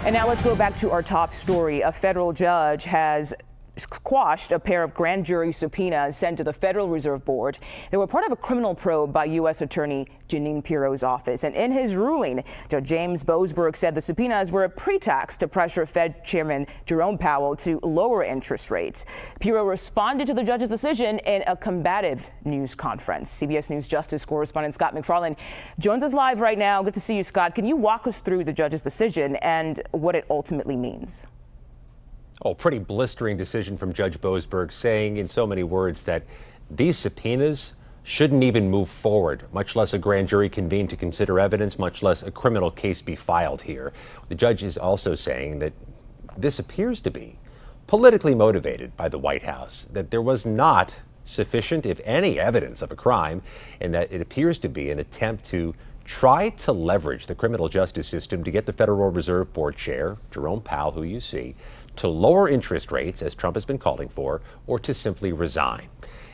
And now let's go back to our top story. A federal judge has quashed a pair of grand jury subpoenas sent to the Federal Reserve Board. They were part of a criminal probe by U.S. Attorney Jeanine Pirro's office. And in his ruling, Judge James Boasberg said the subpoenas were a pretext to pressure Fed Chairman Jerome Powell to lower interest rates. Pirro responded to the judge's decision in a combative news conference. CBS News Justice correspondent Scott MacFarlane joins us live right now. Good to see you, Scott. Can you walk us through the judge's decision and what it ultimately means? Oh, pretty blistering decision from Judge Boasberg, saying in so many words that these subpoenas shouldn't even move forward, much less a grand jury convene to consider evidence, much less a criminal case be filed here. The judge is also saying that this appears to be politically motivated by the White House, that there was not sufficient, if any, evidence of a crime, and that it appears to be an attempt to try to leverage the criminal justice system to get the Federal Reserve Board chair, Jerome Powell, who you see, to lower interest rates, as Trump has been calling for, or to simply resign.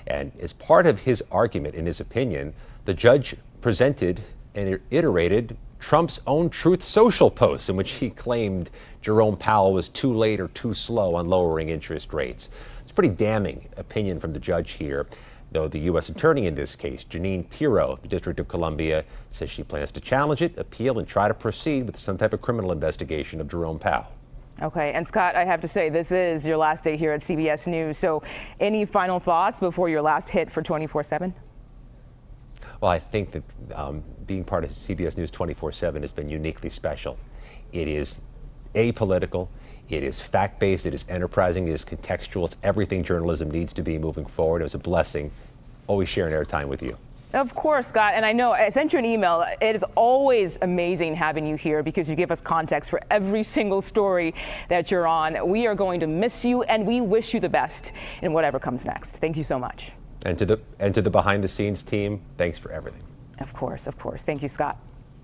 And as part of his argument, in his opinion, the judge presented and iterated Trump's own Truth Social posts in which he claimed Jerome Powell was too late or too slow on lowering interest rates. It's a pretty damning opinion from the judge here, though the U.S. attorney in this case, Jeanine Pirro, the District of Columbia, says she plans to challenge it, appeal, and try to proceed with some type of criminal investigation of Jerome Powell. Okay, and Scott, I have to say, this is your last day here at CBS News, so any final thoughts before your last hit for 24/7? Well, I think that being part of CBS News 24/7 has been uniquely special. It is apolitical, it is fact-based, it is enterprising, it is contextual, it's everything journalism needs to be moving forward. It was a blessing always sharing airtime with you. Of course, Scott, and I know I sent you an email. It is always amazing having you here because you give us context for every single story that you're on. We are going to miss you, and we wish you the best in whatever comes next. Thank you so much. And to the behind-the-scenes team, thanks for everything. Of course, of course. Thank you, Scott.